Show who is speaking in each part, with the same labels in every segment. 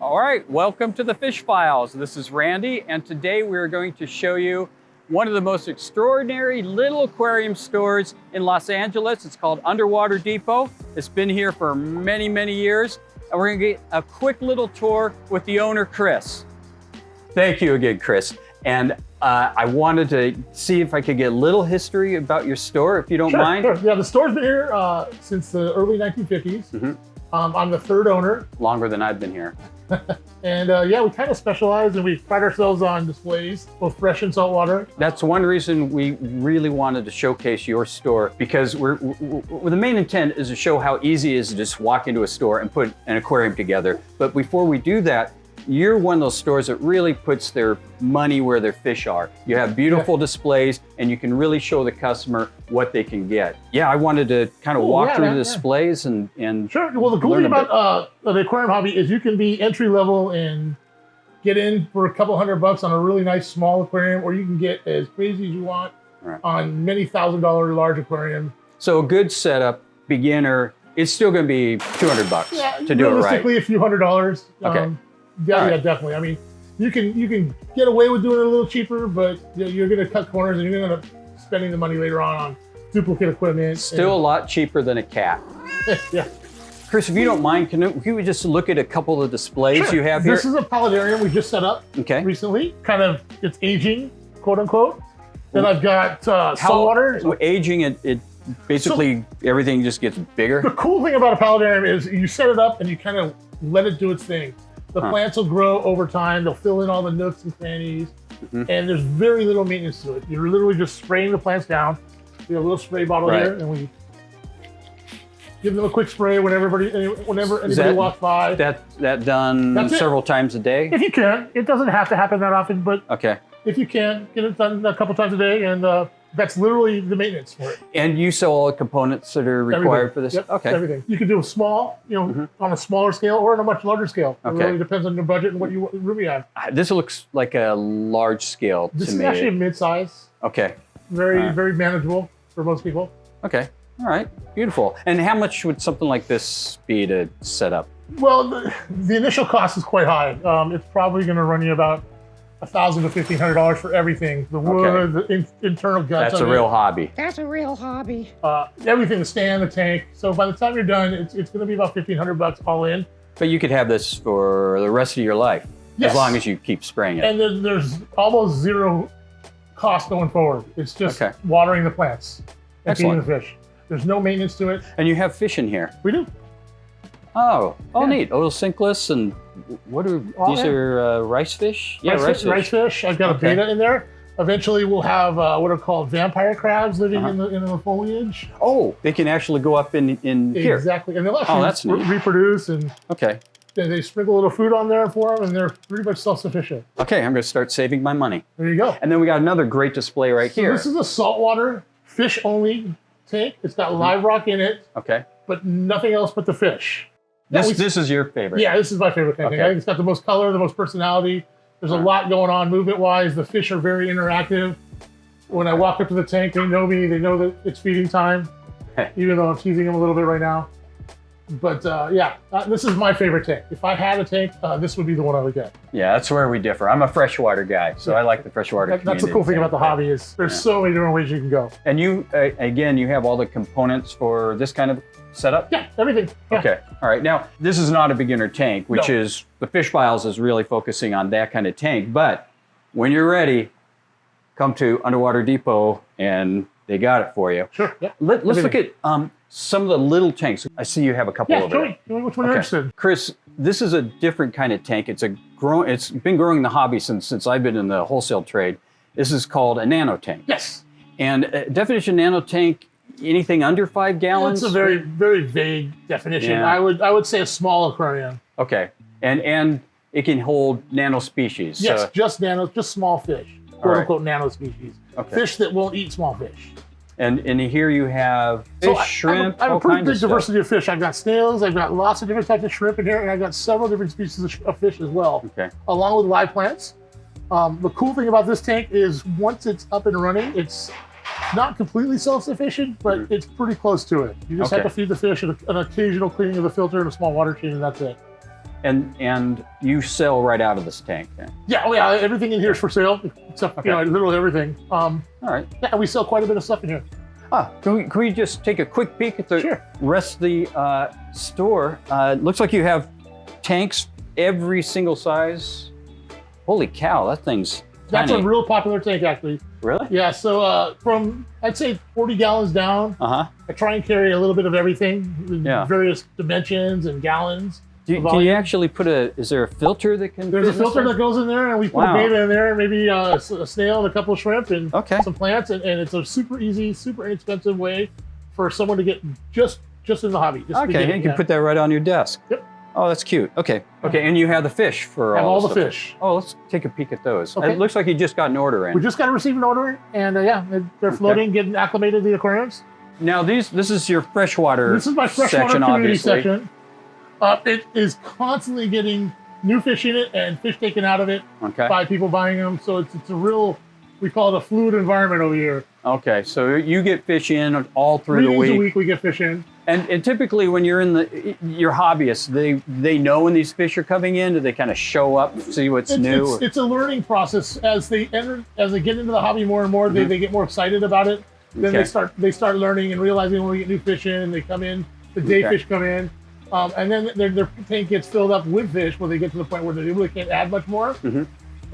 Speaker 1: All right, welcome to the Fish Files. This is Randy, and today we're going to show you one of the most extraordinary little aquarium stores in Los Angeles. It's called Underwater Depot. It's been here for many, many years, and we're gonna get a quick little tour with the owner, Chris. Thank you again, Chris. And I wanted to see if I could get a little history about your store, if you don't mind.
Speaker 2: Sure. Yeah, the store's been here since the early 1950s. Mm-hmm. I'm the third owner.
Speaker 1: Longer than I've been here.
Speaker 2: And yeah, we kind of specialize and we pride ourselves on displays, both fresh and saltwater.
Speaker 1: That's one reason we really wanted to showcase your store, because the main intent is to show how easy it is to just walk into a store and put an aquarium together. But before we do that, you're one of those stores that really puts their money where their fish are. You have beautiful displays and you can really show the customer what they can get. Yeah, I wanted to kind of walk through the displays and
Speaker 2: Sure. Well, the cool thing about the aquarium hobby is you can be entry level and get in for a couple $100 on a really nice small aquarium, or you can get as crazy as you want on many $1,000 large aquarium.
Speaker 1: So a good setup, beginner, it's still going to be $200 to do it right.
Speaker 2: Realistically, a few $100.
Speaker 1: Okay.
Speaker 2: Yeah, definitely. I mean, you can get away with doing it a little cheaper, but you're going to cut corners and you're going to end up spending the money later on duplicate equipment.
Speaker 1: Still a lot cheaper than a cat.
Speaker 2: Yeah.
Speaker 1: Chris, if you don't mind, can we just look at a couple of displays you have here?
Speaker 2: This is a paludarium we just set up recently. Kind of, it's aging, quote unquote. Then I've got saltwater.
Speaker 1: So aging, it basically everything just gets bigger.
Speaker 2: The cool thing about a paludarium is you set it up and you kind of let it do its thing. The plants will grow over time. They'll fill in all the nooks and crannies, and there's very little maintenance to it. You're literally just spraying the plants down. We have a little spray bottle here, and we give them a quick spray whenever anybody walks by.
Speaker 1: That done several times a day?
Speaker 2: If you can. It doesn't have to happen that often, but if you can, get it done a couple times a day, and that's literally the maintenance for it.
Speaker 1: And you sell all the components that are required for this?
Speaker 2: Yep, everything. You can do a small, on a smaller scale or on a much larger scale. It really depends on your budget and what room you have.
Speaker 1: This looks like a large scale to me.
Speaker 2: This is actually a mid-size.
Speaker 1: Okay.
Speaker 2: Very manageable for most people.
Speaker 1: Okay. All right. Beautiful. And how much would something like this be to set up?
Speaker 2: Well, the initial cost is quite high. It's probably going to run you about $1,000 to $1,500 for everything. The wood, the internal guts.
Speaker 1: That's a real hobby.
Speaker 3: That's a real hobby.
Speaker 2: Everything, the stand, the tank. So by the time you're done, it's going to be about $1,500 all in.
Speaker 1: But you could have this for the rest of your life, as long as you keep spraying it.
Speaker 2: And there's almost zero cost going forward. It's just watering the plants and feeding the fish. There's no maintenance to it.
Speaker 1: And you have fish in here.
Speaker 2: We do.
Speaker 1: Oh, neat. Otocinklus and what are these? Are rice fish? Yeah, rice fish.
Speaker 2: I've got a beta in there. Eventually, we'll have what are called vampire crabs living in the foliage.
Speaker 1: Oh, they can actually go up in here.
Speaker 2: Exactly, and they'll actually reproduce and they sprinkle a little food on there for them, and they're pretty much self-sufficient.
Speaker 1: Okay, I'm going to start saving my money.
Speaker 2: There you go.
Speaker 1: And then we got another great display here.
Speaker 2: This is a saltwater fish only tank. It's got live rock in it.
Speaker 1: Okay.
Speaker 2: But nothing else but the fish.
Speaker 1: This is your favorite?
Speaker 2: Yeah, this is my favorite tank. I think it's got the most color, the most personality. There's a lot going on movement-wise. The fish are very interactive. When I walk up to the tank, they know me. They know that it's feeding time, even though I'm teasing them a little bit right now. But this is my favorite tank. If I had a tank, this would be the one I would get.
Speaker 1: Yeah, that's where we differ. I'm a freshwater guy, so I like the freshwater community.
Speaker 2: That's the cool thing about the hobby is there's so many different ways you can go.
Speaker 1: And you, again, you have all the components for this kind of setup?
Speaker 2: Yeah, everything. Yeah.
Speaker 1: Okay, all right. Now, this is not a beginner tank, which is, the Fish Files is really focusing on that kind of tank. But when you're ready, come to Underwater Depot and they got it for you.
Speaker 2: Sure, yeah.
Speaker 1: Let's look at some of the little tanks. I see you have a couple over there.
Speaker 2: Yeah, which one you're interested in.
Speaker 1: Chris, this is a different kind of tank. It's been growing in the hobby since I've been in the wholesale trade. This is called a Nano Tank.
Speaker 2: Yes.
Speaker 1: And definition Nano Tank, anything under 5 gallons?
Speaker 2: It's a very, very vague definition. Yeah. I would say a small aquarium.
Speaker 1: Okay. And it can hold nano species.
Speaker 2: Yes, just small fish. Quote unquote nano species. Okay. Fish that won't eat small fish.
Speaker 1: And here you have fish, shrimp,
Speaker 2: I have a pretty big diversity of fish. I've got snails, I've got lots of different types of shrimp in here, and I've got several different species of fish as well. Okay. Along with live plants. The cool thing about this tank is once it's up and running, it's not completely self-sufficient, but it's pretty close to it. You just have to feed the fish and an occasional cleaning of the filter and a small water change, and that's it.
Speaker 1: And you sell right out of this tank then?
Speaker 2: Yeah, oh yeah, everything in here is for sale, except
Speaker 1: Okay.
Speaker 2: literally everything.
Speaker 1: All right.
Speaker 2: Yeah, we sell quite a bit of stuff in here.
Speaker 1: Can we just take a quick peek at the
Speaker 2: Sure.
Speaker 1: rest of the store? Looks like you have tanks every single size. Holy cow, that thing's
Speaker 2: That's
Speaker 1: tiny.
Speaker 2: a real popular tank, actually.
Speaker 1: Really?
Speaker 2: Yeah, so from, I'd say 40 gallons down, I try and carry a little bit of everything, in
Speaker 1: Yeah.
Speaker 2: various dimensions and gallons.
Speaker 1: Can you actually put is there a filter that can
Speaker 2: There's
Speaker 1: fit
Speaker 2: a
Speaker 1: in this
Speaker 2: filter
Speaker 1: thing?
Speaker 2: that goes in there, and we put
Speaker 1: Wow.
Speaker 2: a beta in there, maybe a snail and a couple of shrimp and
Speaker 1: Okay.
Speaker 2: some plants, and it's a super easy, super inexpensive way for someone to get just in the hobby. Just
Speaker 1: Okay,
Speaker 2: beginning,
Speaker 1: you can put that right on your desk.
Speaker 2: Yep.
Speaker 1: Oh, that's cute. Okay, and you have the fish for
Speaker 2: Have all the
Speaker 1: stuff.
Speaker 2: fish.
Speaker 1: Oh, let's take a peek at those.
Speaker 2: Okay.
Speaker 1: It looks like you just got an order in.
Speaker 2: We just got to receive an order, and yeah, they're floating, getting acclimated to the aquariums.
Speaker 1: Now this is your freshwater
Speaker 2: This is my freshwater
Speaker 1: section,
Speaker 2: community
Speaker 1: obviously.
Speaker 2: section. It is constantly getting new fish in it and fish taken out of it
Speaker 1: Okay.
Speaker 2: by people buying them. So it's a real, we call it a fluid environment over here.
Speaker 1: Okay, so you get fish in all through
Speaker 2: 3
Speaker 1: the
Speaker 2: days
Speaker 1: week.
Speaker 2: a week we get fish in.
Speaker 1: And typically when you're in your hobbyists, they know when these fish are coming in. Do they kind of show up, see what's new?
Speaker 2: It's a learning process as they get into the hobby more and more. They get more excited about it. Then
Speaker 1: Okay.
Speaker 2: they start learning and realizing when we get new fish in, and they come in, the day
Speaker 1: Okay.
Speaker 2: fish come in, and then their tank gets filled up with fish when they get to the point where they really can't add much more.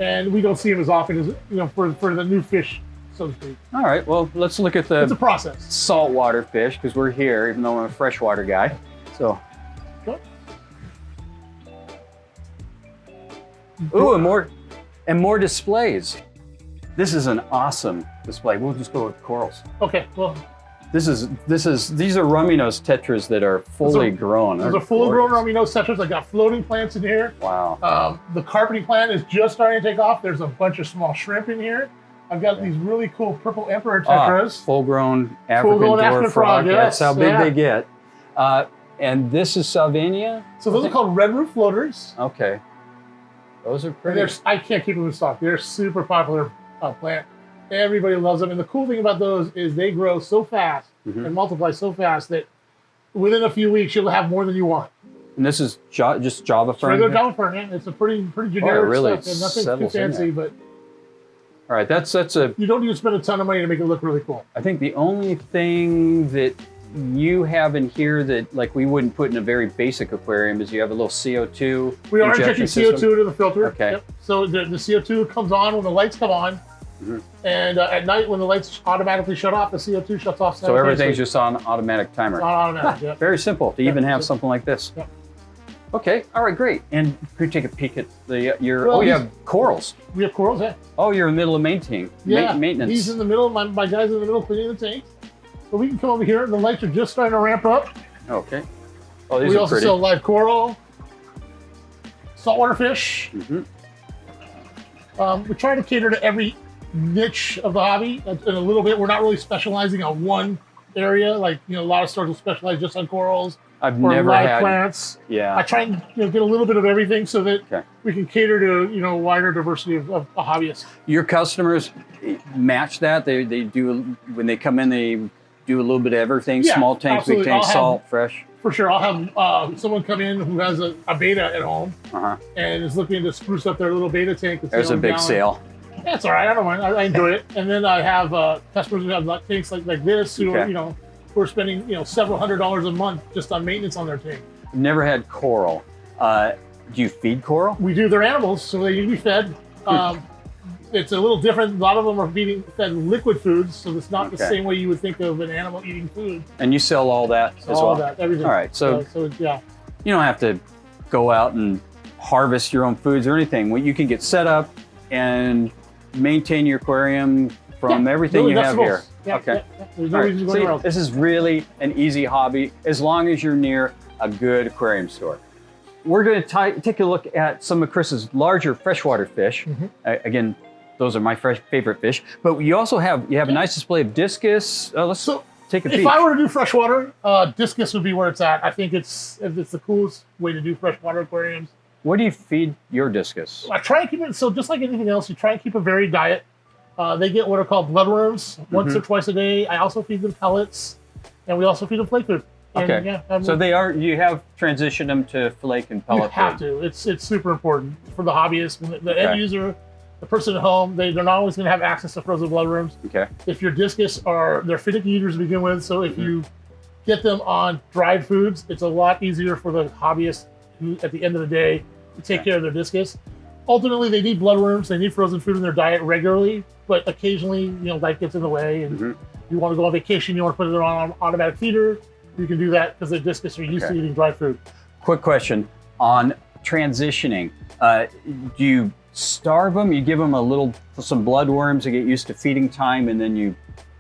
Speaker 2: And we don't see them as often as for the new fish, so to speak.
Speaker 1: All right, well, let's look at
Speaker 2: It's a
Speaker 1: the
Speaker 2: process.
Speaker 1: saltwater fish because we're here, even though I'm a freshwater guy. So, ooh, and more displays. This is an awesome display. We'll just go with corals.
Speaker 2: Okay, well,
Speaker 1: These are Rummy-nose tetras that are fully grown.
Speaker 2: there's
Speaker 1: They're
Speaker 2: a full-grown
Speaker 1: gorgeous.
Speaker 2: Rummy-nose tetras. I got floating plants in here.
Speaker 1: Wow.
Speaker 2: The carpeting plant is just starting to take off. There's a bunch of small shrimp in here. I've got these really cool purple emperor tetras.
Speaker 1: Full-grown African
Speaker 2: Full-grown
Speaker 1: dwarf
Speaker 2: African
Speaker 1: frog.
Speaker 2: frog,
Speaker 1: That's
Speaker 2: yes,
Speaker 1: how big
Speaker 2: yeah.
Speaker 1: they get. And this is Salvinia?
Speaker 2: So those are called red roof floaters.
Speaker 1: Okay. Those are
Speaker 2: And
Speaker 1: pretty.
Speaker 2: I can't keep them in stock. They're super popular plant. Everybody loves them. And the cool thing about those is they grow so fast and multiply so fast that within a few weeks you'll have more than you want.
Speaker 1: And this is just Java fern?
Speaker 2: Regular
Speaker 1: here?
Speaker 2: Java fern, yeah. It's a pretty generic
Speaker 1: really
Speaker 2: stuff and nothing too
Speaker 1: settles in
Speaker 2: fancy, but
Speaker 1: All right, that's a.
Speaker 2: you don't need to spend a ton of money to make it look really cool.
Speaker 1: I think the only thing that you have in here that like we wouldn't put in a very basic aquarium is you have a little CO2
Speaker 2: We are
Speaker 1: injection
Speaker 2: injecting
Speaker 1: system.
Speaker 2: CO2 into the filter.
Speaker 1: Okay.
Speaker 2: Yep. So the CO2 comes on when the lights come on. And at night when the lights automatically shut off, the CO2 shuts off.
Speaker 1: So everything's just on automatic timer.
Speaker 2: It's on automatic. Yep.
Speaker 1: Very simple to even have
Speaker 2: so-
Speaker 1: something like this.
Speaker 2: Yep.
Speaker 1: Okay, all right, great. And could you take a peek at your?
Speaker 2: Well,
Speaker 1: you
Speaker 2: these-
Speaker 1: have corals.
Speaker 2: We have corals, yeah.
Speaker 1: Oh, you're in the middle of maintenance.
Speaker 2: He's in the middle. My guy's in the middle cleaning the tanks. So we can come over here. The lights are just starting to ramp up.
Speaker 1: Okay. Oh, these
Speaker 2: We
Speaker 1: are
Speaker 2: also
Speaker 1: pretty.
Speaker 2: sell live coral, saltwater fish. We try to cater to every niche of the hobby in a little bit. We're not really specializing on one area. Like, a lot of stores will specialize just on corals
Speaker 1: I've
Speaker 2: or
Speaker 1: never
Speaker 2: live
Speaker 1: had.
Speaker 2: plants.
Speaker 1: Yeah.
Speaker 2: I try and get a little bit of everything so that
Speaker 1: Okay.
Speaker 2: we can cater to a wider diversity of hobbyists.
Speaker 1: Your customers match that. They do when they come in. They do a little bit of everything.
Speaker 2: Yeah,
Speaker 1: Small tank,
Speaker 2: absolutely.
Speaker 1: big tank,
Speaker 2: I'll have-
Speaker 1: salt, fresh.
Speaker 2: For sure, I'll have someone come in who has a beta at home
Speaker 1: Uh-huh.
Speaker 2: and is looking to spruce up their little beta tank.
Speaker 1: There's a big sale.
Speaker 2: That's all right. I don't mind. I enjoy it. And then I have customers who have tanks like this who
Speaker 1: Okay.
Speaker 2: are, who are spending several $100s a month just on maintenance on their tank.
Speaker 1: I've never had coral. Do you feed coral?
Speaker 2: We do their animals, so they need to be fed. It's a little different. A lot of them are fed liquid foods, so it's not the
Speaker 1: Okay.
Speaker 2: same way you would think of an animal eating food.
Speaker 1: And you sell all that as
Speaker 2: All
Speaker 1: well?
Speaker 2: of that, everything.
Speaker 1: All right, so
Speaker 2: yeah.
Speaker 1: you don't have to go out and harvest your own foods or anything. Well, you can get set up and maintain your aquarium from everything
Speaker 2: really
Speaker 1: you have
Speaker 2: vegetables.
Speaker 1: here.
Speaker 2: Yeah,
Speaker 1: Okay.
Speaker 2: yeah. There's no
Speaker 1: All right.
Speaker 2: reason to go
Speaker 1: See,
Speaker 2: around.
Speaker 1: this is really an easy hobby as long as you're near a good aquarium store. We're going to take a look at some of Chris's larger freshwater fish. Again, those are my favorite fish. But you also have a nice display of discus. Let's take a peek.
Speaker 2: If I were to do freshwater, discus would be where it's at. I think it's the coolest way to do freshwater aquariums.
Speaker 1: What do you feed your discus?
Speaker 2: I try and keep it, so just like anything else, you try and keep a varied diet. They get what are called bloodworms once or twice a day. I also feed them pellets, and we also feed them flake food. And,
Speaker 1: Okay.
Speaker 2: yeah,
Speaker 1: So you have transitioned them to flake and pellet
Speaker 2: you have
Speaker 1: food.
Speaker 2: to. It's super important for the hobbyist, the
Speaker 1: Okay.
Speaker 2: end user, the person at home. They're not always going to have access to frozen bloodworms.
Speaker 1: Okay.
Speaker 2: If your discus they're finicky eaters to begin with, so if you get them on dried foods, it's a lot easier for the hobbyist who, at the end of the day, to take care of their discus. Ultimately, they need bloodworms. They need frozen food in their diet regularly, but occasionally, life gets in the way, and you want to go on vacation, you want to put it on an automatic feeder, you can do that because the discus are used to eating dry food.
Speaker 1: Quick question on transitioning. Do you starve them? You give them some bloodworms to get used to feeding time, and then you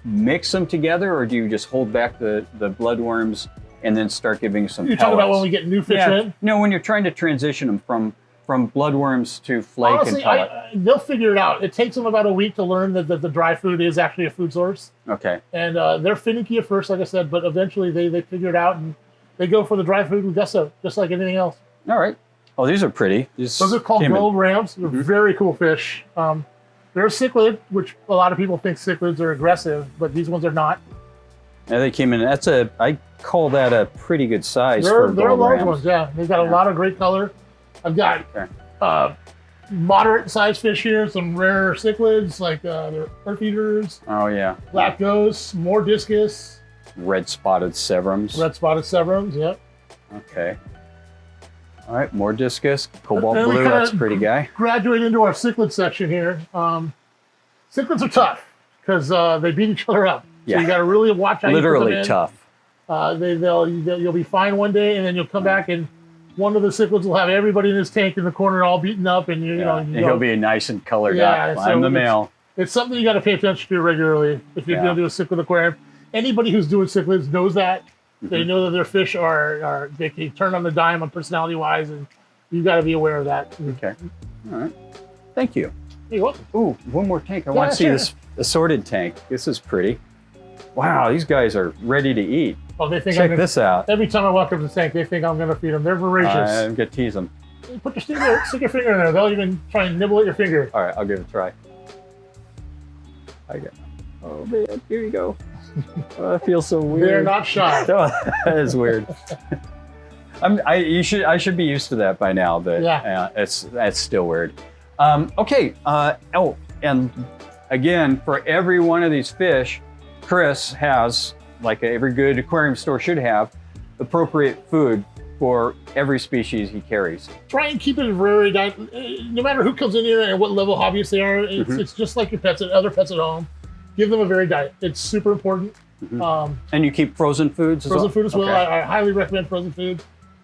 Speaker 1: mix them together, or do you just hold back the bloodworms and then start giving some
Speaker 2: You're
Speaker 1: pellets?
Speaker 2: talking about when we get new fish in?
Speaker 1: No, when you're trying to transition them from bloodworms to flake
Speaker 2: Honestly,
Speaker 1: and pellet.
Speaker 2: they'll figure it out. It takes them about a week to learn that the dry food is actually a food source.
Speaker 1: Okay.
Speaker 2: And they're finicky at first, like I said, but eventually they figure it out and they go for the dry food with gusto, just like anything else.
Speaker 1: All right. Oh, these are pretty.
Speaker 2: Those are called gold rams. They're very cool fish. They're a cichlid, which a lot of people think cichlids are aggressive, but these ones are not.
Speaker 1: Yeah, they came in. I call that a pretty good size
Speaker 2: They're
Speaker 1: for gold
Speaker 2: large
Speaker 1: rams.
Speaker 2: ones, yeah. They've got a lot of great color. I've got moderate sized fish here, some rare cichlids, like they're earth eaters,
Speaker 1: Oh yeah.
Speaker 2: black ghosts, more discus,
Speaker 1: Red spotted severums.
Speaker 2: red spotted severums, yep.
Speaker 1: Okay. All right, more discus, cobalt
Speaker 2: And we
Speaker 1: blue.
Speaker 2: kinda
Speaker 1: That's pretty guy.
Speaker 2: Graduate into our cichlid section here. Cichlids are tough because they beat each other up.
Speaker 1: Yeah.
Speaker 2: So you got to really watch how
Speaker 1: Literally
Speaker 2: you put them in.
Speaker 1: tough.
Speaker 2: You'll be fine one day, and then you'll come back and one of the cichlids will have everybody in his tank in the corner all beaten up, and
Speaker 1: And he'll be nice and colored up.
Speaker 2: so
Speaker 1: I'm the male.
Speaker 2: It's something you got to pay attention to regularly if you're going to do a cichlid aquarium. Anybody who's doing cichlids knows that. They know that their fish they can turn on the dime on personality wise, and you've got to be aware of that.
Speaker 1: Okay. All right. Thank you.
Speaker 2: You're welcome.
Speaker 1: Ooh, one more tank. I want to see this assorted tank. This is pretty. Wow, these guys are ready to eat.
Speaker 2: Oh, they think
Speaker 1: Check this out.
Speaker 2: Every time I walk up to the tank, they think I'm going to feed them. They're voracious.
Speaker 1: I'm going to tease them.
Speaker 2: Put stick your finger in there. They'll even try and nibble at your finger.
Speaker 1: All right, I'll give it a try. Oh man, here you go. Oh, that feels so weird.
Speaker 2: They're not shy.
Speaker 1: Oh, that is weird. I should be used to that by now, but that's still weird. Okay. And again, for every one of these fish, Chris has, like every good aquarium store should have, appropriate food for every species he carries.
Speaker 2: Try and keep it very no matter who comes in here and what level hobbyist they are. It's just like your pets and other pets at home. Give them a varied diet. It's super important.
Speaker 1: And you keep frozen foods as well?
Speaker 2: Frozen food as well.
Speaker 1: Okay.
Speaker 2: I highly recommend frozen food.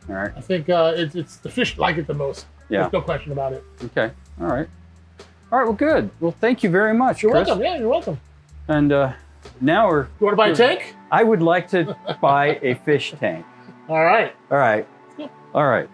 Speaker 1: All right.
Speaker 2: I think it's the fish like it the most.
Speaker 1: Yeah.
Speaker 2: There's no question about it.
Speaker 1: Okay. All right. All right. Well, good. Well, thank you very much,
Speaker 2: You're
Speaker 1: Chris.
Speaker 2: welcome. Yeah, you're welcome.
Speaker 1: And now we're.
Speaker 2: You want to buy a tank?
Speaker 1: I would like to buy a fish tank.
Speaker 2: All right.
Speaker 1: All right.
Speaker 2: Yeah.
Speaker 1: All right.